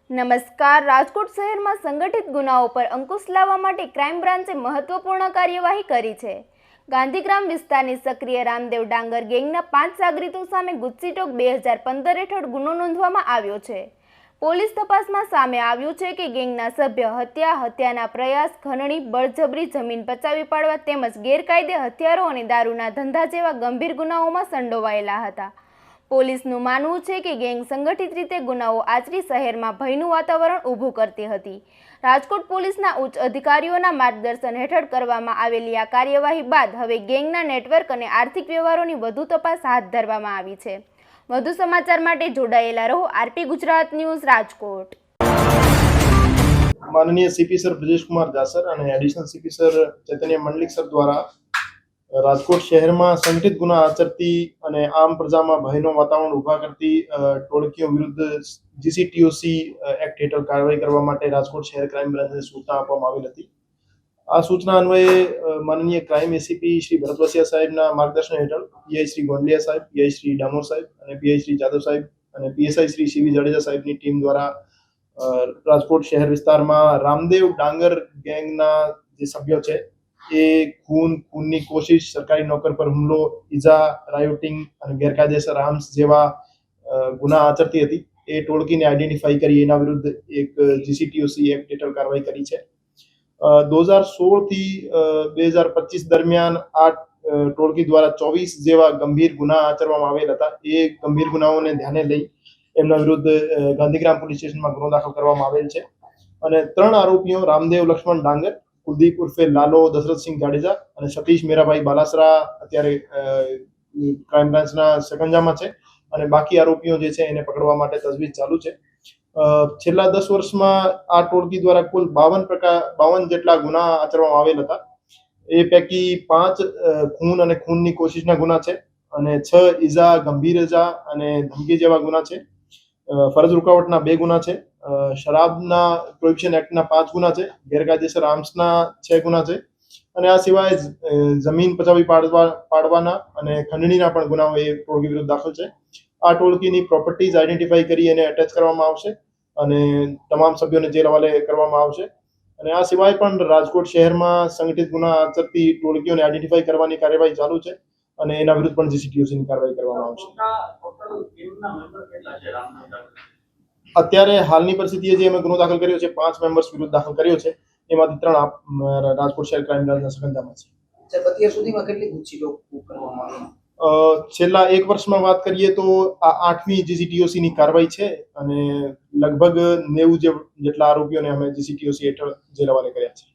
નમસ્કાર. રાજકોટ શહેરમાં સંગઠિત ગુનાઓ પર અંકુશ લાવવા માટે ક્રાઇમ બ્રાન્ચે મહત્વપૂર્ણ કાર્યવાહી કરી છે. ગાંધીગ્રામ વિસ્તારની સક્રિય રામદેવ ડાંગર ગેંગના 5 સાગરીતો સામે ગુજસીટોક 2015 હેઠળ ગુનો નોંધવામાં આવ્યો છે. પોલીસ તપાસમાં સામે આવ્યું છે કે ગેંગના સભ્ય હત્યાના પ્રયાસ, ખંડણી, બળજબરી, જમીન પચાવી પાડવા તેમજ ગેરકાયદે હથિયારો અને દારૂના ધંધા જેવા ગંભીર ગુનાઓમાં સંડોવાયેલા હતા. પોલીસનું માનવું છે કે ગેંગ સંગઠિત રીતે ગુનાઓ આચરી શહેરમાં ભયનું વાતાવરણ ઊભું કરતી હતી. રાજકોટ પોલીસના ઉચ્ચ અધિકારીઓના માર્ગદર્શન હેઠળ કરવામાં આવેલી આ કાર્યવાહી બાદ હવે ગેંગના નેટવર્ક અને આર્થિક વ્યવહારોની વધુ તપાસ હાથ ધરવામાં આવી છે. વધુ સમાચાર માટે જોડાયેલા રહો આરપી ગુજરાત ન્યૂઝ રાજકોટ. માનનીય સીપી સર બ્રજેશકુમાર જાસર અને એડિશનલ સીપી સર ચૈતન્ય મંડલિક સર દ્વારા રાજકોટ શહેરમાં સંગઠિત ગુના આચરતી અને આમ પ્રજામાં ભયનો વાતાવરણ ઊભા કરતી ટોળકીઓ વિરુદ્ધ જીસીટીઓસી એક્ટ હેઠળ કાર્યવાહી કરવા માટે રાજકોટ શહેર ક્રાઇમ બ્રાન્ચને સૂચના આપવામાં આવેલ હતી. આ સૂચના અન્વયે માનનીય ક્રાઇમ એસીપી શ્રી ભરતવસિયા સાહેબના માર્ગદર્શન હેઠળ પીઆઈ શ્રી ગોંડલિયા સાહેબ, પીઆઈ શ્રી ડામોર સાહેબ અને પીઆઈ શ્રી જાદવ સાહેબ અને પીએસઆઈ શ્રી સીવી જાડેજા સાહેબની ટીમ દ્વારા રાજકોટ શહેર વિસ્તારમાં રામદેવ ડાંગર ગેંગના જે સભ્યો છે એ ખૂનની કોશિશ, સરકારી નોકર પર હુમલો, ઈજા, રાયોટિંગ અને ગેરકાયદેસર આર્મ્સ જેવા ગુના આચરતી હતી. એ ટોળકીને આઈડેન્ટિફાઈ કરી એના વિરુદ્ધ એક જીસીટીઓસી એક્ટ હેઠળ કાર્યવાહી કરી છે. 2016 થી 2025 દરમિયાન આ ટોળકી દ્વારા 24 જેવા ગંભીર ગુના આચરવામાં આવેલ હતા. એ ગંભીર ગુનાઓને ધ્યાને લઈ એમના વિરુદ્ધ ગાંધીગ્રામ પોલીસ સ્ટેશનમાં ગુનો દાખલ કરવામાં આવેલ છે અને 3 આરોપીઓ રામદેવ લક્ષ્મણ ડાંગર, કુલદીપ ઉર્ફે લાલો દશરથસિંહ જાડેજા અને સતીશ મેરાભાઈ બાલાસરા અત્યારે ક્રાઇમ બ્રાન્ચના સકંજામાં છે અને બાકી આરોપીઓ જે છે એને પકડવા માટે તજવીજ ચાલુ છે. છેલ્લા 10 વર્ષમાં આ ટોળકી દ્વારા કુલ 52 જેટલા ગુના આચરવામાં આવેલ હતા. એ પૈકી 5 ખૂન અને ખૂનની કોશિશના ગુના છે અને 6 ઈજા, ગંભીર ઈજા અને ધમકી જેવા ગુના છે. ફરજ રૂકાવટના 2 ગુના છે. શરાબના પ્રોહિબિશન એક્ટના 5 ગુના છે. ગેરકાયદેસર આર્મ્સના 6 ગુના છે અને આ સિવાય જમીન પચાવી પાડવાના અને ખંડણીના પણ ગુનાઓ એ ટોળકી વિરુદ્ધ દાખલ છે. આ ટોળકીની પ્રોપર્ટીઝ આઈડેન્ટિફાઈ કરી એને અટેચ કરવામાં આવશે અને તમામ સભ્યોને જેલ હવાલે કરવામાં આવશે. અને આ સિવાય પણ રાજકોટ શહેરમાં સંગઠિત ગુના આચરતી ટોળકીઓને આઈડેન્ટિફાઈ કરવાની કાર્યવાહી ચાલુ છે અને એના વિરુદ્ધ પણ જીસીટીઓસીની કાર્યવાહી કરવામાં આવશે. અત્યારે હાલની પરિસ્થિતિએ જે અમે ગુનો દાખલ કર્યો છે, 5 મેમ્બર્સ વિરુદ્ધ દાખલ કર્યો છે, એમાંથી 3 રાજકોટ શહેર ક્રાઇમ બ્રાન્ચના સકંજામાં છે. અત્યાર સુધીમાં કેટલી ગુજસીટોક કરવામાં આવી? છેલ્લા 1 વર્ષમાં વાત કરીએ તો આ 8મી જીસીટીઓસીની કાર્યવાહી છે અને લગભગ 90 જેટલા આરોપીઓને અમે જીસીટીઓસી હેઠળ જેલ હવાલે કર્યા છે.